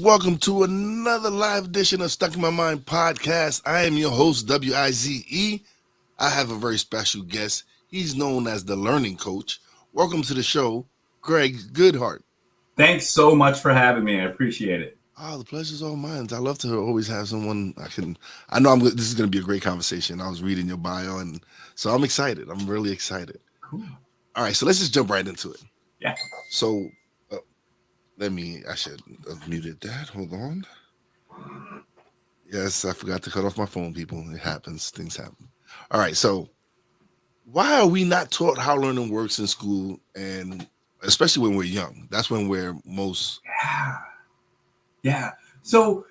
Welcome to another live edition of Stuck in My Mind podcast. I am your host, W-I-Z-E. I have a very special guest. He's known as the Learning Coach. Welcome to the show, Gregg Goodhart. Thanks so much for having me. I appreciate it. Oh, the pleasure's all mine. I love to always have someone I know this is going to be a great conversation. I was reading your bio, and so I'm excited. I'm really excited. Cool. All right, so let's just jump right into it. Yeah. So, I should have muted that. Hold on. Yes, I forgot to cut off my phone, people. It happens. Things happen. All right. So why are we not taught how learning works in school, and especially when we're young? That's when we're most. Yeah. So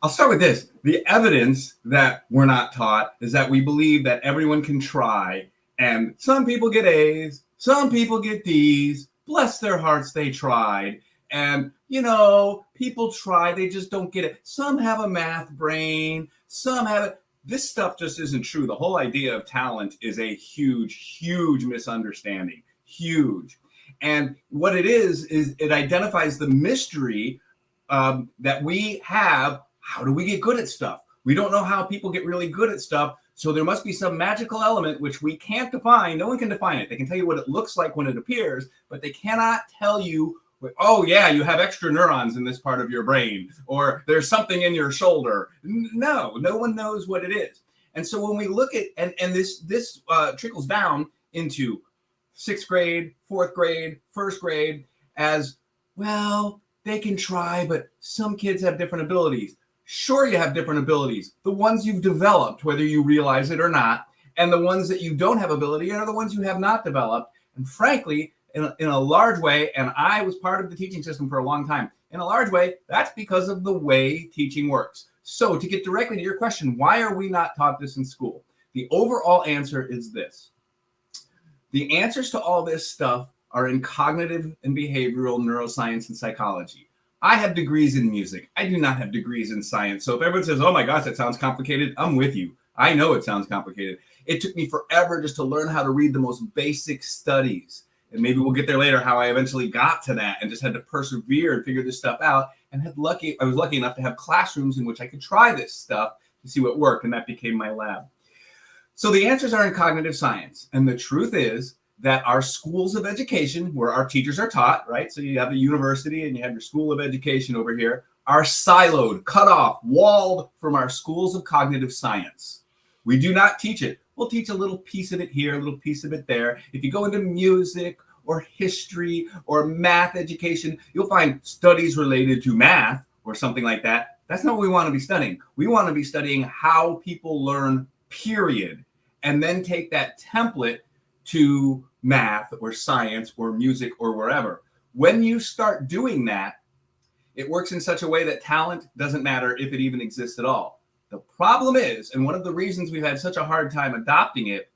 I'll start with this. The evidence that we're not taught is that we believe that everyone can try, and some people get A's, some people get D's. Bless their hearts, they tried. And, people try, they just don't get it. Some have a math brain, some have it. This stuff just isn't true. The whole idea of talent is a huge, huge misunderstanding. Huge. And what it is it identifies the mystery that we have. How do we get good at stuff? We don't know how people get really good at stuff. So there must be some magical element which we can't define. No one can define it. They can tell you what it looks like when it appears, but they cannot tell you, oh yeah, you have extra neurons in this part of your brain, or there's something in your shoulder. No one knows what it is. And so when we look at, and this trickles down into 6th grade, 4th grade, 1st grade, as well, they can try, but some kids have different abilities. Sure, you have different abilities. The ones you've developed, whether you realize it or not, and the ones that you don't have ability are the ones you have not developed. And frankly, in a large way, and I was part of the teaching system for a long time, in a large way, that's because of the way teaching works. So to get directly to your question, why are we not taught this in school? The overall answer is this. The answers to all this stuff are in cognitive and behavioral neuroscience and psychology. I have degrees in music. I do not have degrees in science. So if everyone says, oh my gosh, that sounds complicated, I'm with you. I know it sounds complicated. It took me forever just to learn how to read the most basic studies. And maybe we'll get there later how I eventually got to that and just had to persevere and figure this stuff out. And I was lucky enough to have classrooms in which I could try this stuff to see what worked. And that became my lab. So the answers are in cognitive science. And the truth is that our schools of education, where our teachers are taught, right? So you have the university and you have your school of education over here, are siloed, cut off, walled from our schools of cognitive science. We do not teach it. We'll teach a little piece of it here, a little piece of it there. If you go into music or history or math education, you'll find studies related to math or something like that. That's not what we want to be studying. We want to be studying how people learn, period, and then take that template to math or science or music or wherever. When you start doing that, it works in such a way that talent doesn't matter if it even exists at all. The problem is, and one of the reasons we've had such a hard time adopting it,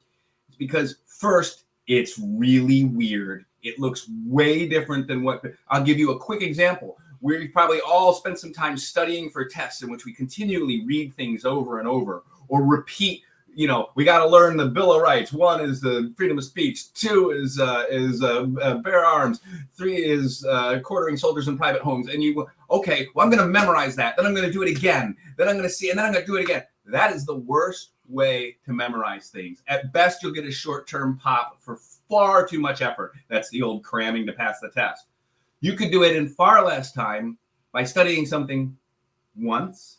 is because first, it's really weird. It looks way different than I'll give you a quick example. We've probably all spent some time studying for tests in which we continually read things over and over or repeat. We got to learn the Bill of Rights. 1 is the freedom of speech. 2 is bear arms. 3 is quartering soldiers in private homes. And I'm going to memorize that. Then I'm going to do it again. Then I'm going to see, and then I'm going to do it again. That is the worst way to memorize things. At best, you'll get a short-term pop for far too much effort. That's the old cramming to pass the test. You could do it in far less time by studying something once,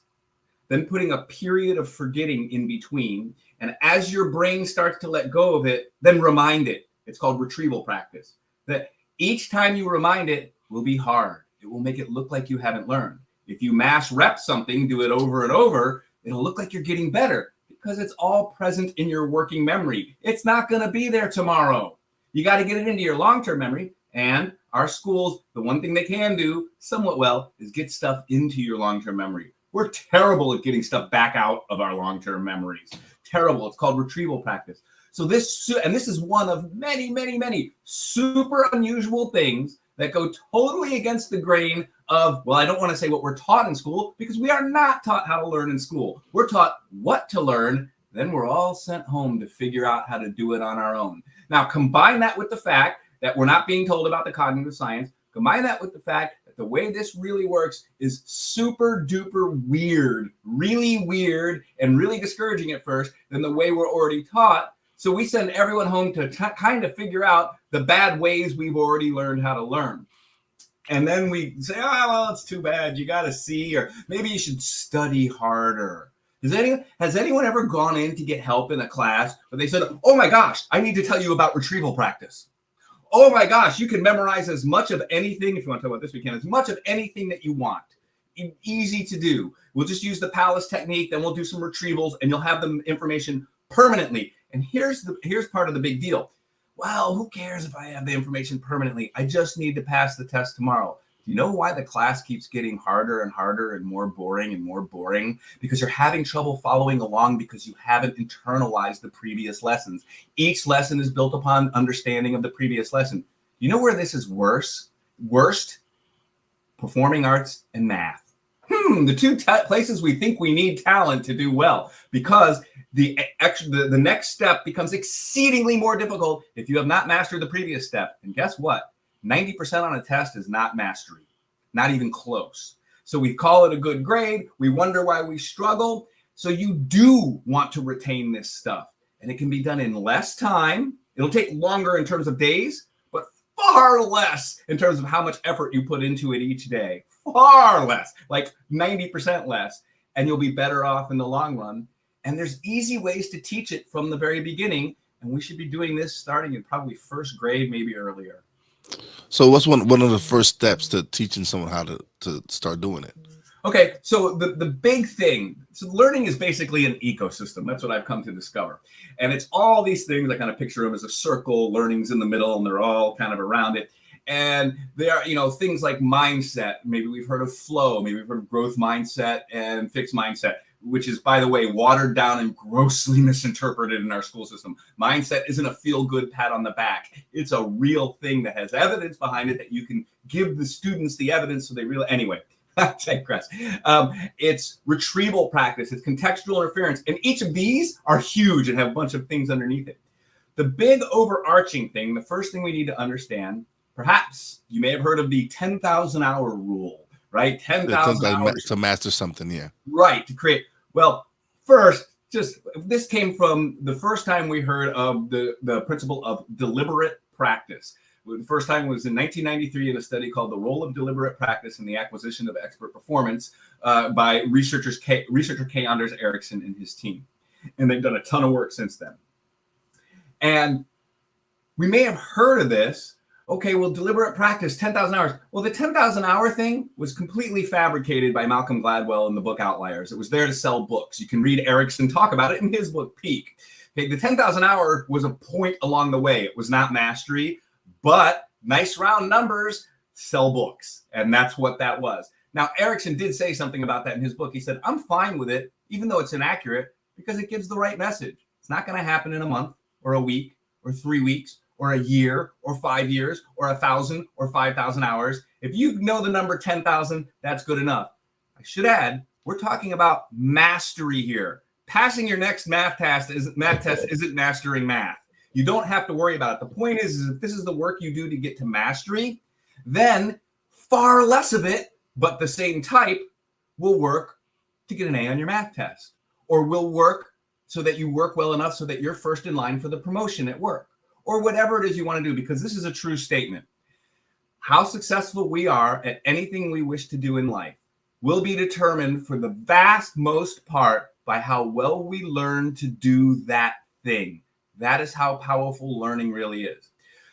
then putting a period of forgetting in between. And as your brain starts to let go of it, then remind it. It's called retrieval practice. That each time you remind it will be hard. It will make it look like you haven't learned. If you mass rep something, do it over and over, it'll look like you're getting better Because it's all present in your working memory. It's not going to be there tomorrow. You got to get it into your long-term memory. And our schools, the one thing they can do somewhat well is get stuff into your long-term memory. We're terrible at getting stuff back out of our long-term memories. Terrible. It's called retrieval practice. So this is one of many, many, many super unusual things that go totally against the grain of, well, I don't want to say what we're taught in school, because we are not taught how to learn in school. We're taught what to learn, then we're all sent home to figure out how to do it on our own. Now, combine that with the fact that we're not being told about the cognitive science. Combine that with the fact that the way this really works is super duper weird, really weird, and really discouraging at first than the way we're already taught. So we send everyone home to kind of figure out the bad ways we've already learned how to learn. And then we say, oh, well, it's too bad. You got to see, or maybe you should study harder. Has anyone ever gone in to get help in a class where they said, oh my gosh, I need to tell you about retrieval practice. Oh my gosh, you can memorize as much of anything, if you want to talk about this, we can, as much of anything that you want. Easy to do. We'll just use the Palace technique, then we'll do some retrievals, and you'll have the information permanently. And here's part of the big deal. Well, who cares if I have the information permanently? I just need to pass the test tomorrow. Do you know why the class keeps getting harder and harder and more boring and more boring? Because you're having trouble following along because you haven't internalized the previous lessons. Each lesson is built upon understanding of the previous lesson. You know where this is worse? Worst? Performing arts and math. The two places we think we need talent to do well, because the next step becomes exceedingly more difficult if you have not mastered the previous step. And guess what? 90% on a test is not mastery, not even close. So we call it a good grade. We wonder why we struggle. So you do want to retain this stuff, and it can be done in less time. It'll take longer in terms of days, but far less in terms of how much effort you put into it each day. Far less, like 90% less, and you'll be better off in the long run. And there's easy ways to teach it from the very beginning, and we should be doing this starting in probably first grade, maybe earlier. So what's one of the first steps to teaching someone how to start doing it? Okay, so the big thing, so learning is basically an ecosystem. That's what I've come to discover. And it's all these things, I kind of picture them as a circle, learning's in the middle, and they're all kind of around it. And there are, things like mindset. Maybe we've heard of flow. Maybe we've heard of growth mindset and fixed mindset, which is, by the way, watered down and grossly misinterpreted in our school system. Mindset isn't a feel-good pat on the back. It's a real thing that has evidence behind it that you can give the students the evidence so they really, anyway, I digress. It's retrieval practice. It's contextual interference. And each of these are huge and have a bunch of things underneath it. The big overarching thing, the first thing we need to understand, perhaps you may have heard of the 10,000 hour rule, right? 10,000 hours to master something, yeah. Right, to create. Well, first, this came from the first time we heard of the principle of deliberate practice. The first time was in 1993 in a study called The Role of Deliberate Practice in the Acquisition of Expert Performance by researcher K. Anders Ericsson and his team. And they've done a ton of work since then. And we may have heard of this. Okay, well, deliberate practice, 10,000 hours. Well, the 10,000 hour thing was completely fabricated by Malcolm Gladwell in the book Outliers. It was there to sell books. You can read Ericsson talk about it in his book, Peak. Okay, the 10,000 hour was a point along the way. It was not mastery, but nice round numbers, sell books. And that's what that was. Now, Ericsson did say something about that in his book. He said, I'm fine with it, even though it's inaccurate, because it gives the right message. It's not going to happen in a month or a week or 3 weeks or a year or 5 years or 1,000 or 5,000 hours. If you know the number 10,000, that's good enough. I should add, we're talking about mastery here. Passing your next math test isn't mastering math. You don't have to worry about it. The point is if this is the work you do to get to mastery, then far less of it, but the same type, will work to get an A on your math test, or will work so that you work well enough so that you're first in line for the promotion at work, or whatever it is you want to do, because this is a true statement. How successful we are at anything we wish to do in life will be determined for the vast most part by how well we learn to do that thing. That is how powerful learning really is.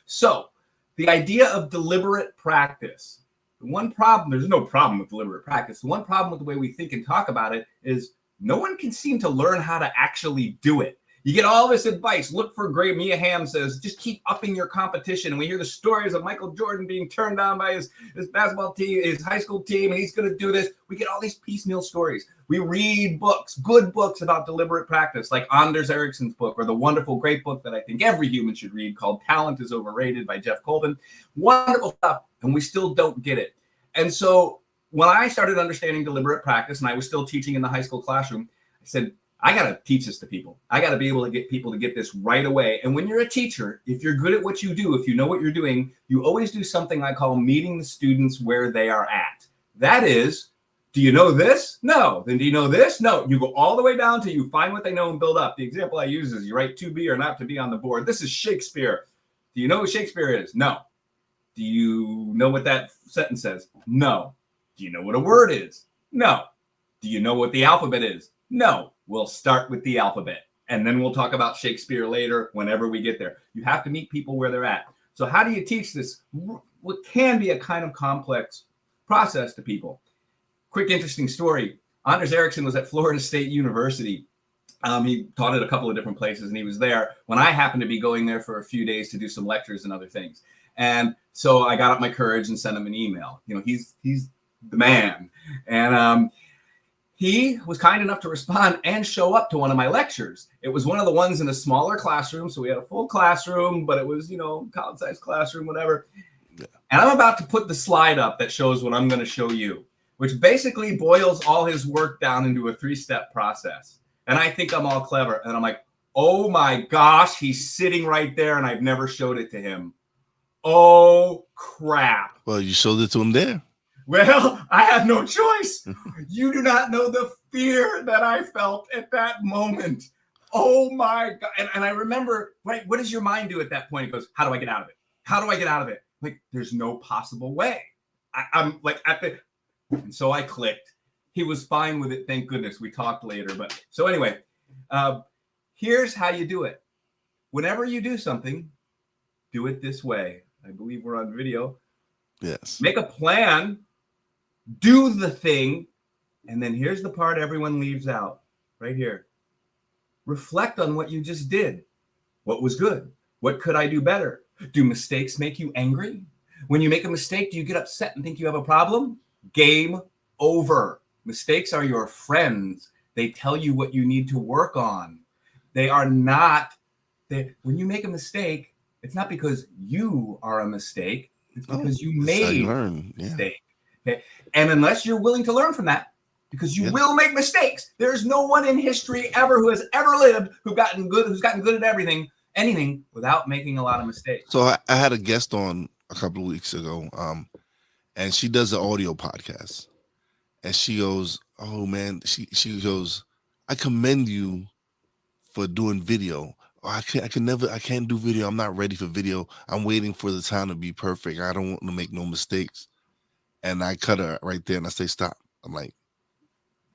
So the idea of deliberate practice, the one problem, there's no problem with deliberate practice. The one problem with the way we think and talk about it is no one can seem to learn how to actually do it. You get all this advice. Look for great. Mia Hamm says, just keep upping your competition. And we hear the stories of Michael Jordan being turned down by his basketball team, his high school team, and he's going to do this. We get all these piecemeal stories. We read books, good books about deliberate practice, like Anders Ericsson's book, or the wonderful, great book that I think every human should read called Talent is Overrated by Jeff Colvin. Wonderful stuff. And we still don't get it. And so when I started understanding deliberate practice, and I was still teaching in the high school classroom, I said, I got to teach this to people. I got to be able to get people to get this right away. And when you're a teacher, if you're good at what you do, if you know what you're doing, you always do something I call meeting the students where they are at. That is, do you know this? No. Then do you know this? No. You go all the way down till you find what they know and build up. The example I use is you write to be or not to be on the board. This is Shakespeare. Do you know who Shakespeare is? No. Do you know what that sentence says? No. Do you know what a word is? No. Do you know what the alphabet is? No. We'll start with the alphabet, and then we'll talk about Shakespeare later whenever we get there. You have to meet people where they're at. So how do you teach this? What can be a kind of complex process to people? Quick, interesting story. Anders Ericsson was at Florida State University. He taught at a couple of different places, and he was there when I happened to be going there for a few days to do some lectures and other things. And so I got up my courage and sent him an email. You know, he's the man. And he was kind enough to respond and show up to one of my lectures. It was one of the ones in a smaller classroom. So we had a full classroom, but it was, you know, college-sized classroom, whatever. Yeah. And I'm about to put the slide up that shows what I'm going to show you, which basically boils all his work down into a 3-step process. And I think I'm all clever. And I'm like, oh my gosh, he's sitting right there and I've never showed it to him. Oh, crap. Well, you showed it to him there. Well, I had no choice. You do not know the fear that I felt at that moment. Oh my God. And I remember, right, what does your mind do at that point? It goes, how do I get out of it? How do I get out of it? Like, there's no possible way. I'm like and so I clicked. He was fine with it. Thank goodness. We talked later. But so anyway, here's how you do it. Whenever you do something, do it this way. I believe we're on video. Yes. Make a plan. Do the thing, and then here's the part everyone leaves out, right here. Reflect on what you just did. What was good? What could I do better? Do mistakes make you angry? When you make a mistake, do you get upset and think you have a problem? Game over. Mistakes are your friends. They tell you what you need to work on. They are not, when you make a mistake, it's not because you are a mistake. It's because you made a mistake. Okay. And unless you're willing to learn from that, because you will make mistakes. There's no one in history ever who has ever lived who's gotten good at anything without making a lot of mistakes. So I had a guest on a couple of weeks ago, and she does an audio podcast. And she goes, oh man, she goes, I commend you for doing video. I can't do video. I'm not ready for video. I'm waiting for the time to be perfect. I don't want to make no mistakes. And I cut her right there and I say, stop. I'm like,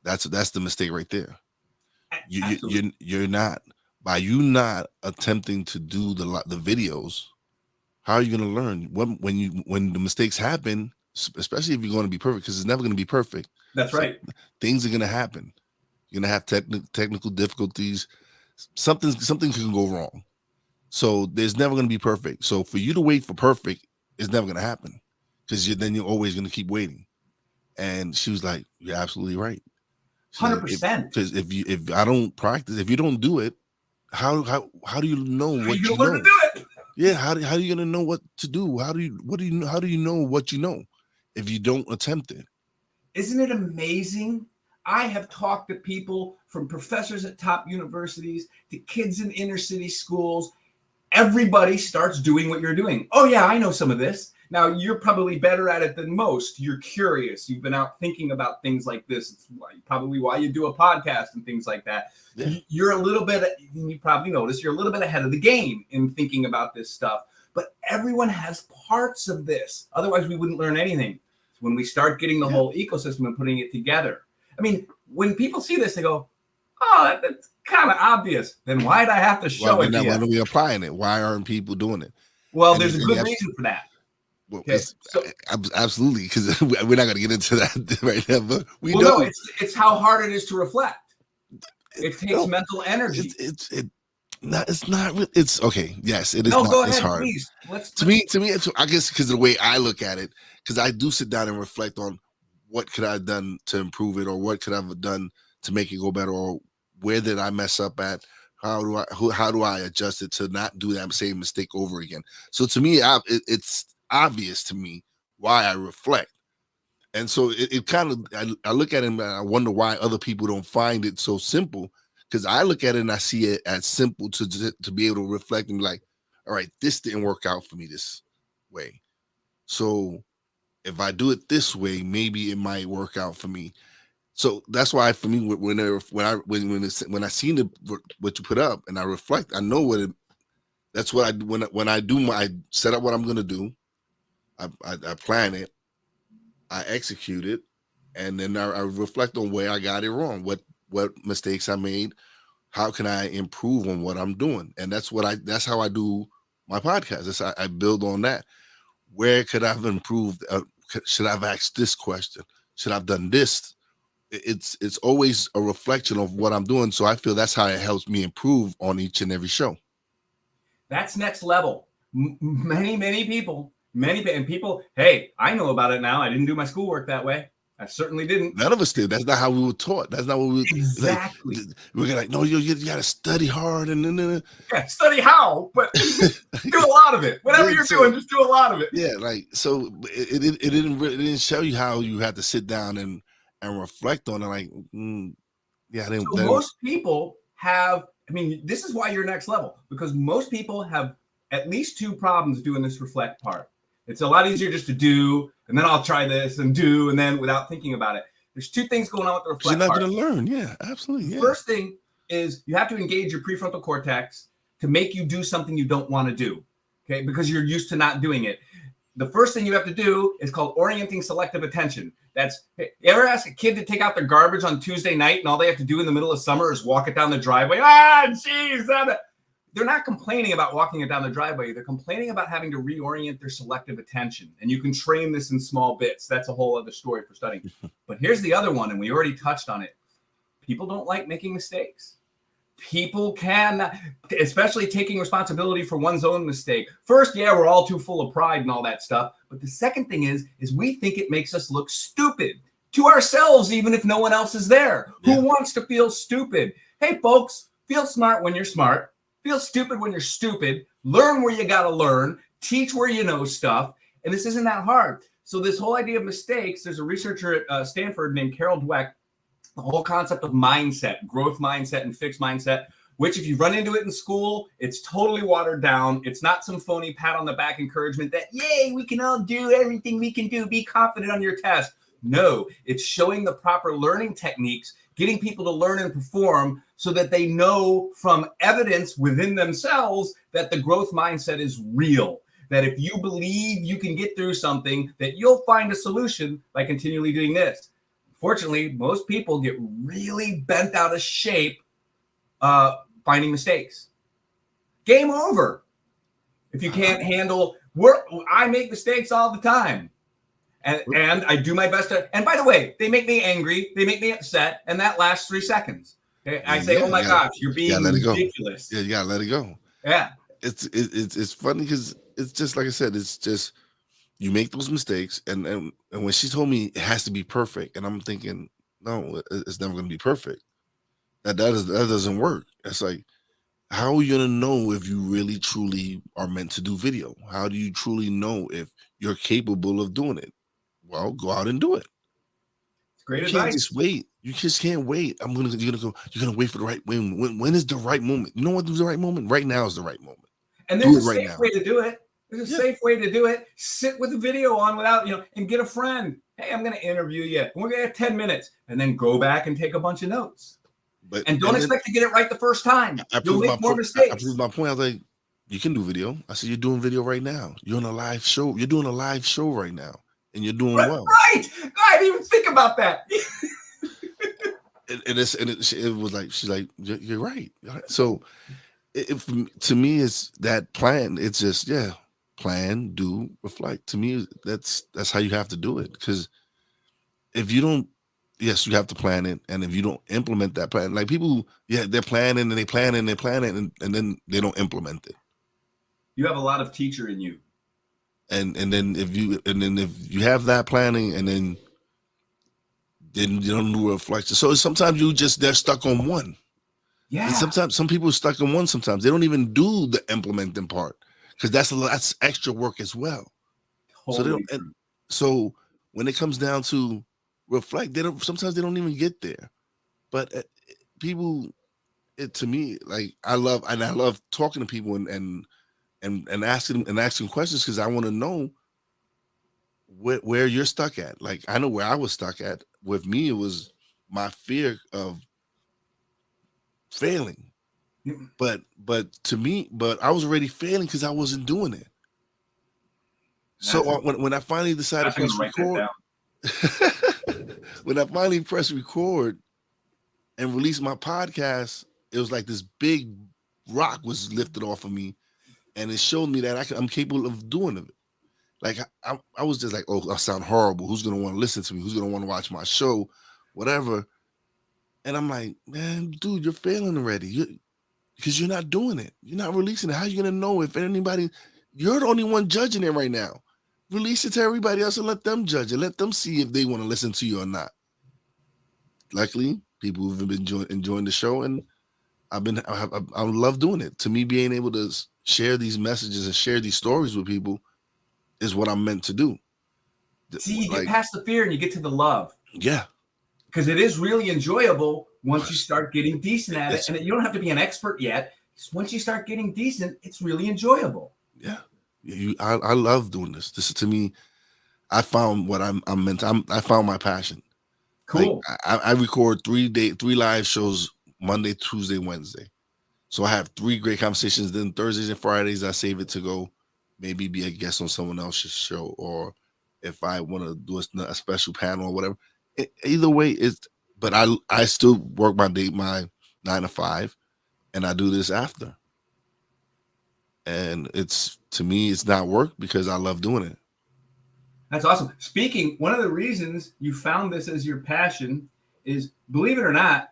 that's the mistake right there. You're not, by you not attempting to do the videos, how are you going to learn when the mistakes happen, especially if you're going to be perfect, because it's never going to be perfect. That's right. Things are going to happen. You're going to have technical difficulties. Something can go wrong. So there's never going to be perfect. So for you to wait for perfect, it's never going to happen, because then you're always going to keep waiting. And she was like, you're absolutely right. 100%. Because if I don't practice, if you don't do it, how do you know what you know? To do it? Yeah, how are you going to know what to do? How do you know what you know if you don't attempt it? Isn't it amazing? I have talked to people, from professors at top universities to kids in inner city schools. Everybody starts doing what you're doing. Oh yeah, I know some of this. Now, you're probably better at it than most. You're curious. You've been out thinking about things like this. It's probably why you do a podcast and things like that. Yeah. You're a little bit, you probably noticed, you're a little bit ahead of the game in thinking about this stuff. But everyone has parts of this. Otherwise, we wouldn't learn anything. When we start getting the whole ecosystem and putting it together. I mean, when people see this, they go, oh, that's kind of obvious. Then why'd I have to show it to you? Why are we applying it? Why aren't people doing it? Well, there's a good reason for that. Well, okay, absolutely, because we're not going to get into that right now. But no, it's how hard it is to reflect. It takes no, mental energy. it's not really. It's okay. Yes, it is No, not. go It's ahead, hard please. to me. It's, I guess because the way I look at it, because I do sit down and reflect on what could I have done to improve it, or what could I have done to make it go better, or where did I mess up at? How do I adjust it to not do that same mistake over again? So to me, it's obvious to me why I reflect. And so it kind of, I look at it and I wonder why other people don't find it so simple. Because I look at it and I see it as simple to be able to reflect and be like, all right, this didn't work out for me this way. So if I do it this way, maybe it might work out for me. So that's why for me, when I seen what you put up and I reflect, I know what it. That's what I when I do I set up what I'm gonna do. I plan it, I execute it, and then I reflect on where I got it wrong, what mistakes I made, how can I improve on what I'm doing, and that's how I do my podcast. I build on that. Where could I have improved? Should I have asked this question? Should I have done this? It's always a reflection of what I'm doing. So I feel that's how it helps me improve on each and every show. That's next level. Many people, hey, I know about it now. I didn't do my schoolwork that way. I certainly didn't. None of us did. That's not how we were taught. That's not what we exactly. Like, we're like, no, you got to study hard and yeah, study how, but do a lot of it. Whatever you're doing, just do a lot of it. Yeah, like so, it didn't show you how you had to sit down and reflect on it. Like, yeah, so most people have. I mean, this is why you're next level, because most people have at least two problems doing this reflect part. It's a lot easier just to do, and then I'll try this and do, and then without thinking about it. There's two things going on with the reflect part. You're not going to learn. Yeah, absolutely. Yeah. First thing is you have to engage your prefrontal cortex to make you do something you don't want to do, okay? Because you're used to not doing it. The first thing you have to do is called orienting selective attention. That's, hey, you ever ask a kid to take out their garbage on Tuesday night and all they have to do in the middle of summer is walk it down the driveway? Geez. They're not complaining about walking it down the driveway. They're complaining about having to reorient their selective attention. And you can train this in small bits. That's a whole other story for studying. But here's the other one, and we already touched on it. People don't like making mistakes. People can, especially taking responsibility for one's own mistake. First, yeah, we're all too full of pride and all that stuff. But the second thing is we think it makes us look stupid to ourselves, even if no one else is there. Yeah. Who wants to feel stupid? Hey, folks, feel smart when you're smart. Feel stupid when you're stupid. Learn where you got to learn. Teach where you know stuff. And this isn't that hard. So this whole idea of mistakes, there's a researcher at Stanford named Carol Dweck. The whole concept of mindset, growth mindset and fixed mindset, which if you run into it in school, it's totally watered down. It's not some phony pat on the back encouragement that, yay, we can all do everything we can do. Be confident on your test. No, it's showing the proper learning techniques, getting people to learn and perform so that they know from evidence within themselves that the growth mindset is real. That if you believe you can get through something, that you'll find a solution by continually doing this. Fortunately, most people get really bent out of shape finding mistakes. Game over. If you can't handle I make mistakes all the time. And I do my best to, and by the way, they make me angry, they make me upset, and that lasts 3 seconds. Okay? I say, oh my gosh, you're being ridiculous. Yeah, you gotta let it go. Yeah. It's funny because it's just like I said, it's just you make those mistakes, and when she told me it has to be perfect, and I'm thinking, no, it's never gonna be perfect. That doesn't work. It's like, how are you gonna know if you really truly are meant to do video? How do you truly know if you're capable of doing it? Well, go out and do it. It's great advice. You can't just wait. You just can't wait. You're gonna wait for the right when is the right moment? You know what is the right moment? Right now is the right moment. And there's a safe way to do it. There's a safe way to do it. Sit with the video on without, and get a friend. Hey, I'm going to interview you. And we're going to have 10 minutes. And then go back and take a bunch of notes. And don't expect to get it right the first time. You'll make more mistakes. I proved my point. I was like, you can do video. I said, you're doing video right now. You're on a live show. You're doing a live show right now. And you're doing well. Right. I didn't even think about that. it was like, she's like, you're right. So to me, it's that plan. It's just, plan, do, reflect. To me, that's how you have to do it. Because if you don't yes, you have to plan it. And if you don't implement that plan, like people, yeah, they're planning and they plan and they plan it, and then they don't implement it. You have a lot of teacher in you. And then if you have that planning and then you don't do a reflection. So sometimes they're stuck on one. And Yeah, sometimes some people are stuck on one. Sometimes they don't even do the implementing part because that's extra work as well. So they don't. totally And true. so when it comes down to reflect, they don't. Sometimes they don't even get there. But people, to me, like I love talking to people and asking questions because I want to know where you're stuck at. Like I know where I was stuck at. With me, it was my fear of failing. But to me, but I was already failing because I wasn't doing it. That's So a, when I finally decided to I'm gonna press write that record, down. when I finally pressed record and released my podcast, it was like this big rock was lifted off of me, and it showed me that I'm capable of doing it. Like I was just like, oh, I sound horrible. Who's gonna want to listen to me? Who's gonna want to watch my show? Whatever. And I'm like, man, dude, you're failing already. Because you're not doing it. You're not releasing it. How are you gonna know if anybody? You're the only one judging it right now. Release it to everybody else and let them judge it. Let them see if they want to listen to you or not. Luckily, people have been enjoying the show, and I love doing it. To me, being able to share these messages and share these stories with people is what I'm meant to do. See, you get Like, past the fear and you get to the love yeah, because it is really enjoyable once you start getting decent at it. it's And you don't have to be an expert yet. Once you start getting decent, it's really enjoyable. yeah. I love doing this. This is to me. I found what I'm meant. I found my passion. Like Cool. I record 3 live shows Monday, Tuesday, Wednesday. So I have 3 great conversations. Then Thursdays and Fridays I save it to go maybe be a guest on someone else's show, or if I want to do a special panel or whatever. Either way, it's but I still work my 9 to 5, and I do this after. And it's to me it's not work because I love doing it. That's awesome. Speaking, one of the reasons you found this as your passion is, believe it or not,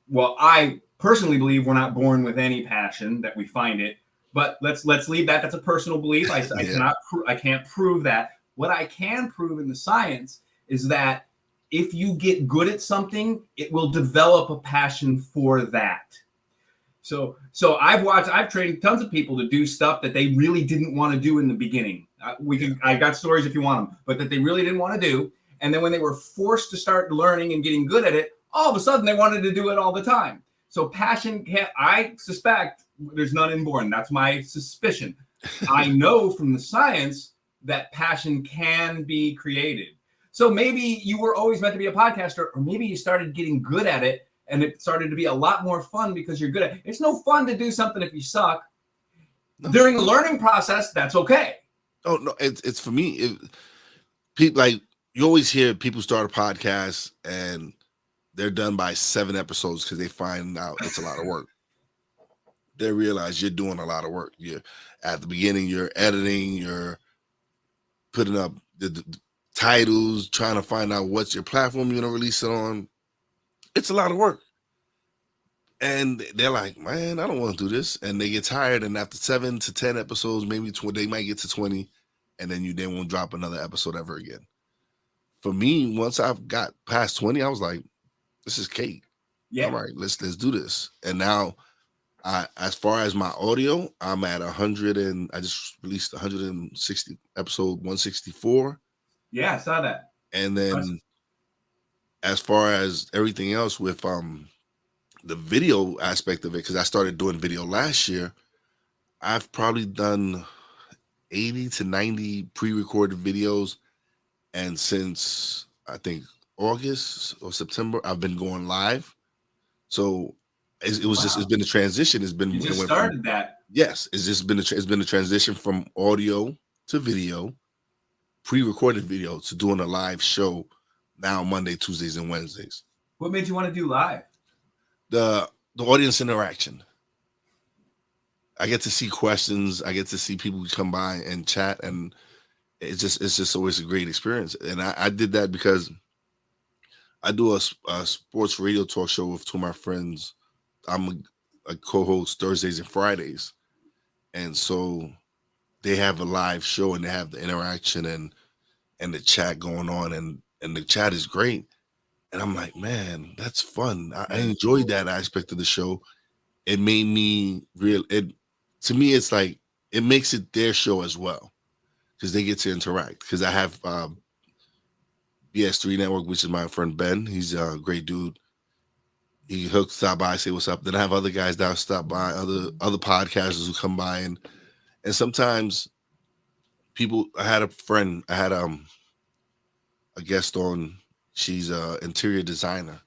well, I personally believe we're not born with any passion that we find it, but let's leave that. That's a personal belief. Yeah. I can't prove that. What I can prove in the science is that if you get good at something, it will develop a passion for that. So I've trained tons of people to do stuff that they really didn't want to do in the beginning. I got stories if you want them, but that they really didn't want to do. And then when they were forced to start learning and getting good at it, all of a sudden they wanted to do it all the time. So passion I suspect there's none inborn. That's my suspicion. I know from the science that passion can be created. So maybe you were always meant to be a podcaster, or maybe you started getting good at it and it started to be a lot more fun because you're good at it. It's no fun to do something if you suck. No. During the learning process, that's okay. Oh no, it's for me. People like you always hear people start a podcast and they're done by 7 episodes because they find out it's a lot of work. They realize you're doing a lot of work. You're at the beginning, you're editing, you're putting up the titles, trying to find out what's your platform you're gonna release it on. It's a lot of work. And they're like, man, I don't want to do this. And they get tired. And after 7 to 10 episodes, maybe 20, they might get to 20, and then they won't drop another episode ever again. For me, once I've got past 20, I was like, this is cake. Yeah. All right, let's do this. And now as far as my audio, I'm at 100, and I just released 160 episode 164. Yeah, I saw that. And then as far as everything else with the video aspect of it, because I started doing video last year, I've probably done 80 to 90 pre-recorded videos. And since I think August or September, I've been going live. So it was just, it's been a transition. You just it went started from, that. yes, it's been a transition from audio to video, pre-recorded video, to doing a live show now Monday, Tuesdays, and Wednesdays. What made you want to do live? The audience interaction. I get to see questions. I get to see people come by and chat, and it's just always a great experience. And I did that because I do a sports radio talk show with two of my friends. I'm a co-host Thursdays and Fridays, and so they have a live show and they have the interaction and the chat going on, and the chat is great. And I'm like, man, that's fun. I That is enjoyed that aspect of the show. It made me real. It to me, it's like it makes it their show as well because they get to interact. Because I have BS3 Network, which is my friend Ben. He's a great dude. He'll stop by, say what's up. Then I have other guys that stop by, other podcasters who come by, and sometimes people. I had a friend. I had a guest on. She's a interior designer,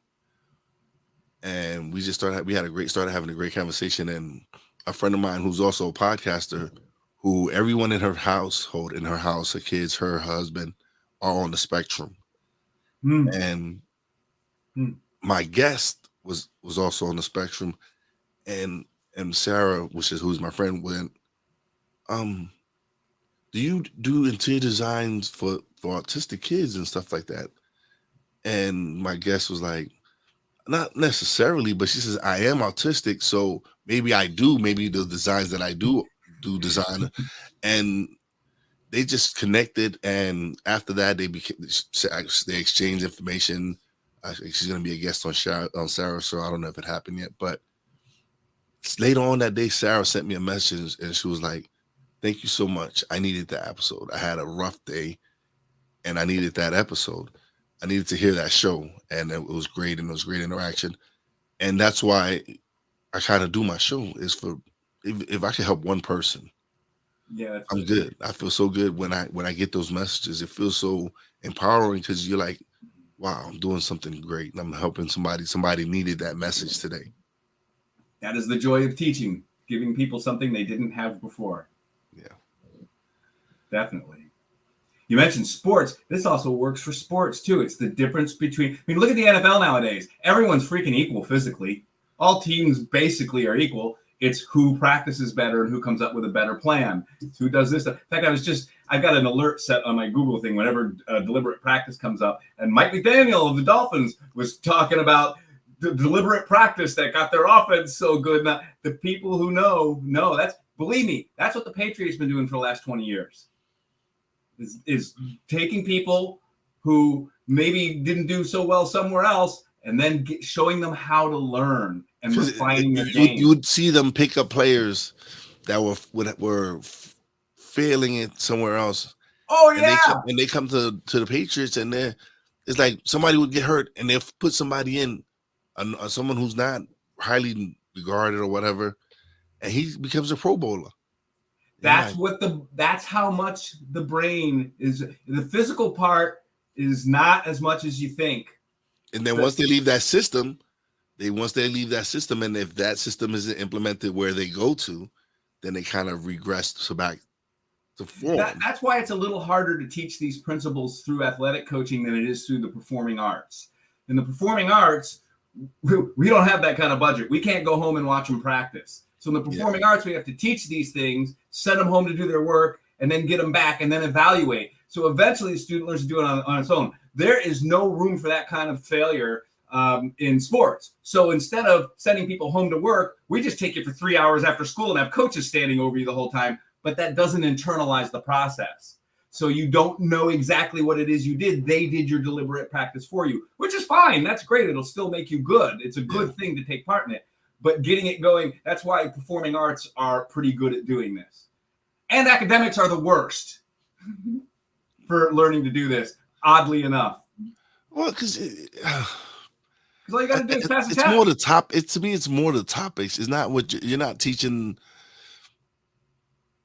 and we had a great started having a great conversation. And a friend of mine who's also a podcaster, who everyone in her household, in her house, her kids, her husband, are on the spectrum. Mm. And Mm. my guest was also on the spectrum, and Sarah, who's my friend, went, do you do interior designs for autistic kids and stuff like that? And my guest was like, not necessarily, but she says, I am autistic, so maybe I do, maybe the designs that I do design. And they just connected, and after that they exchanged information. She's going to be a guest on Sarah, so I don't know if it happened yet, but later on that day Sarah sent me a message and she was like, thank you so much, I needed that episode. I had a rough day and I needed that episode. I needed to hear that show, and it was great, and it was great interaction. And that's why I kind of do my show, is for if I can help one person, Yeah, I'm good. I feel so good when I get those messages. It feels so empowering because you're like, wow, I'm doing something great and I'm helping somebody. Somebody needed that message today. that is the joy of teaching, giving people something they didn't have before. Yeah. Definitely. You mentioned sports. This also works for sports too. It's the difference between, I mean, look at the NFL nowadays. Everyone's freaking equal physically. All teams basically are equal. It's who practices better and who comes up with a better plan. It's who does this stuff. In fact, I got an alert set on my Google thing whenever deliberate practice comes up. And Mike McDaniel of the Dolphins was talking about the deliberate practice that got their offense so good. Now, the people who know, believe me, that's what the Patriots been doing for the last 20 years. Is taking people who maybe didn't do so well somewhere else and then showing them how to learn and refining their game. You would see them pick up players that were failing it somewhere else. Oh, and yeah. they come to the Patriots, and it's like somebody would get hurt and they'll put somebody in, someone who's not highly regarded or whatever, and he becomes a Pro Bowler. That's how much the brain is. The physical part is not as much as you think. And then once they leave that system, and if that system isn't implemented where they go to, then they kind of regress to back to form. That's why it's a little harder to teach these principles through athletic coaching than it is through the performing arts. In the performing arts, we don't have that kind of budget. We can't go home and watch them practice. So in the performing arts, we have to teach these things, send them home to do their work, and then get them back and then evaluate. So eventually the student learns to do it on its own. There is no room for that kind of failure in sports. So instead of sending people home to work, we just take you for 3 hours after school and have coaches standing over you the whole time. But that doesn't internalize the process. So you don't know exactly what it is you did. They did your deliberate practice for you, which is fine. That's great. It'll still make you good. It's a good thing to take part in it. But getting it going, that's why performing arts are pretty good at doing this. And academics are the worst for learning to do this, oddly enough. Well, because all you got to do is pass the test. It's more the top. To me, it's more the topics. It's not what you're not teaching.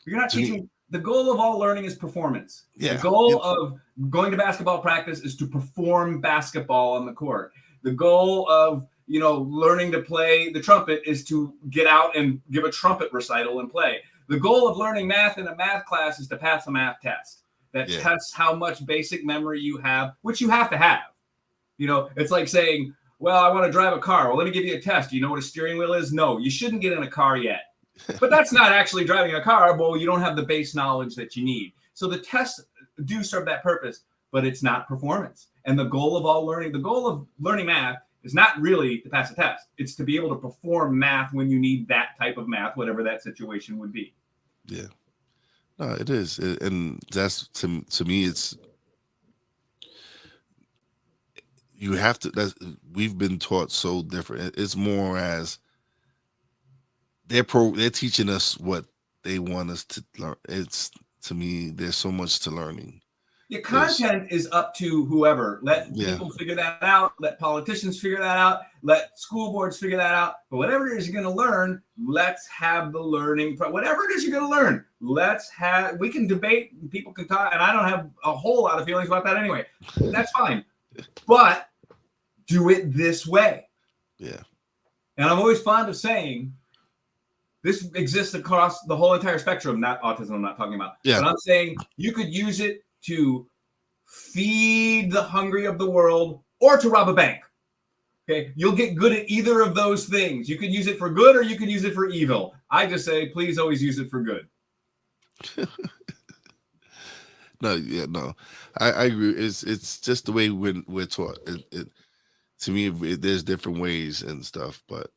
You're not teaching. The goal of all learning is performance. Yeah. The goal of going to basketball practice is to perform basketball on the court. The goal of learning to play the trumpet is to get out and give a trumpet recital and play. The goal of learning math in a math class is to pass a math test that tests how much basic memory you have, which you have to have. It's like saying, well, I want to drive a car. Well, let me give you a test. Do you know what a steering wheel is? No, you shouldn't get in a car yet. But that's not actually driving a car. Well, you don't have the base knowledge that you need. So the tests do serve that purpose. but it's not performance. And the goal of learning math is not really to pass a test. It's to be able to perform math when you need that type of math, whatever that situation would be. Yeah. No, it is. And that's to me, it's you have to we've been taught so different. It's more as they're teaching us what they want us to learn. It's to me, there's so much to learning. The content is up to whoever. Let people figure that out. Let politicians figure that out. Let school boards figure that out. But whatever it is you're going to learn, let's have the learning. Whatever it is you're going to learn, we can debate. People can talk. And I don't have a whole lot of feelings about that anyway. That's fine. But do it this way. Yeah. And I'm always fond of saying, this exists across the whole entire spectrum, not autism I'm not talking about. Yeah. But I'm saying you could use it to feed the hungry of the world or to rob a bank. Okay, you'll get good at either of those things. You can use it for good or you can use it for evil. I just say, please always use it for good. No. I agree. It's just the way we're taught. To me, there's different ways and stuff, but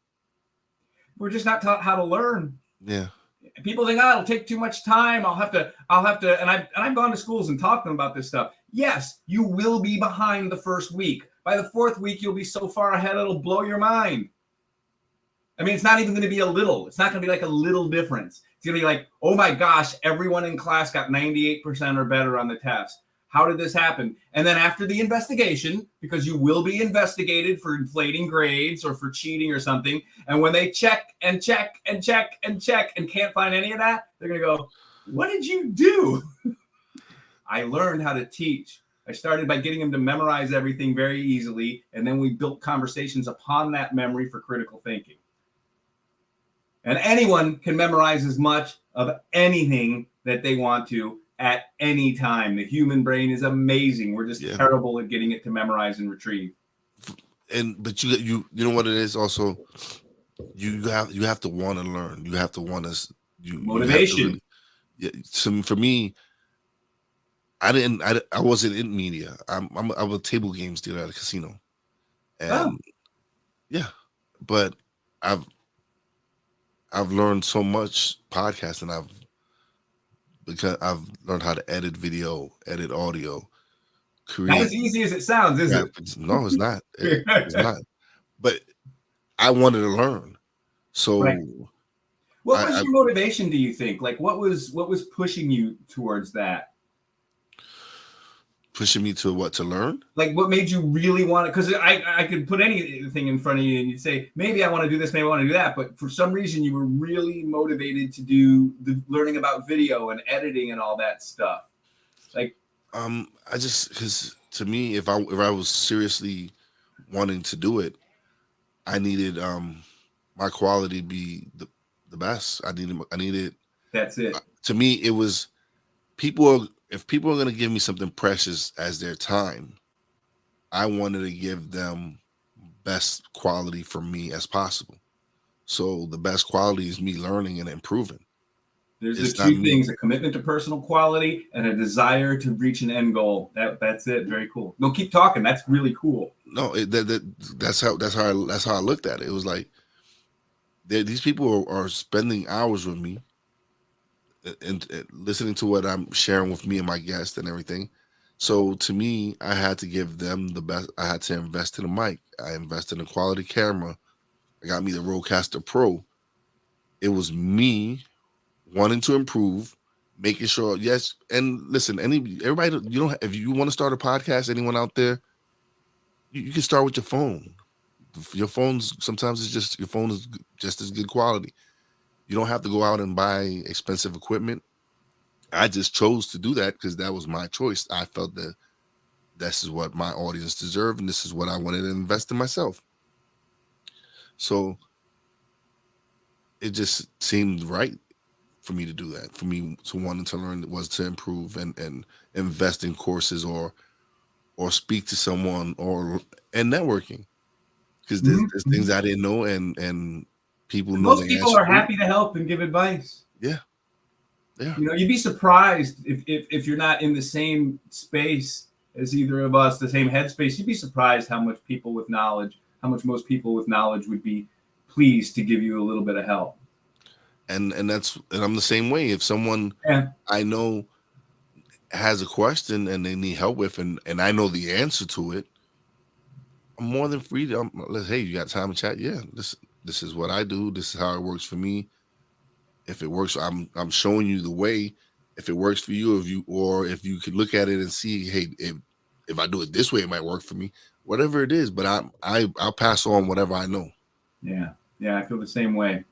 we're just not taught how to learn. Yeah. People think, it'll take too much time. I'll have to, and I've gone to schools and talked to them about this stuff. Yes, you will be behind the first week. By the fourth week, you'll be so far ahead, it'll blow your mind. I mean, it's not even going to be a little. It's not going to be like a little difference. It's going to be like, oh my gosh, everyone in class got 98% or better on the test. How did this happen? And then after the investigation, because you will be investigated for inflating grades or for cheating or something, and when they check and check and check and check and can't find any of that, they're going to go, what did you do? I learned how to teach. I started by getting them to memorize everything very easily, and then we built conversations upon that memory for critical thinking. And anyone can memorize as much of anything that they want to at any time. The human brain is amazing. We're just terrible at getting it to memorize and retrieve. But you know what it is also. You have to want to learn. You have to want to. Motivation. So for me, I wasn't in media. I'm a table games dealer at a casino, and but I've learned so much podcasting. Because I've learned how to edit video, edit audio, create. Not as easy as it sounds, is it? No, it's not. It's not. But I wanted to learn. So, what was your motivation? Do you think? Like, what was pushing you towards that? Pushing me to what? To learn? Like, what made you really want it? Because I could put anything in front of you and you'd say, maybe I want to do this, maybe I want to do that. But for some reason, you were really motivated to do the learning about video and editing and all that stuff. Like, because to me, if I was seriously wanting to do it, I needed my quality to be the best. I needed. That's it. To me, it was people. If people are going to give me something precious as their time, I wanted to give them best quality for me as possible. So the best quality is me learning and improving. There's the two things: a commitment to personal quality and a desire to reach an end goal. That's it. Very cool. No, keep talking. That's really cool. No, that's how I looked at it. It was like these people are spending hours with me and listening to what I'm sharing with me and my guests and everything. So to me, I had to give them the best. I had to invest in a mic. I invested in a quality camera. I got me the Rodecaster Pro. It was me wanting to improve, making sure. Yes, and listen, everybody, if you want to start a podcast, anyone out there, you can start with your phone. Your phone's sometimes your phone is just as good quality. You don't have to go out and buy expensive equipment. I just chose to do that because that was my choice. I felt that this is what my audience deserved, and this is what I wanted to invest in myself. So it just seemed right for me to do that. For me to wanting to learn was to improve and invest in courses or speak to someone and networking. Because there's things I didn't know and people know. Most people are happy to help and give advice. Yeah. You'd be surprised if you're not in the same space as either of us, the same headspace, you'd be surprised how much most people with knowledge would be pleased to give you a little bit of help. And I'm the same way. If someone Yeah. I know has a question and they need help with, and I know the answer to it, I'm more than free to, hey, you got time to chat? Yeah, this is what I do. This is how it works for me. If it works, I'm showing you the way. If it works for you, if you could look at it and see, hey, if I do it this way, it might work for me. Whatever it is, but I'll pass on whatever I know. Yeah, I feel the same way.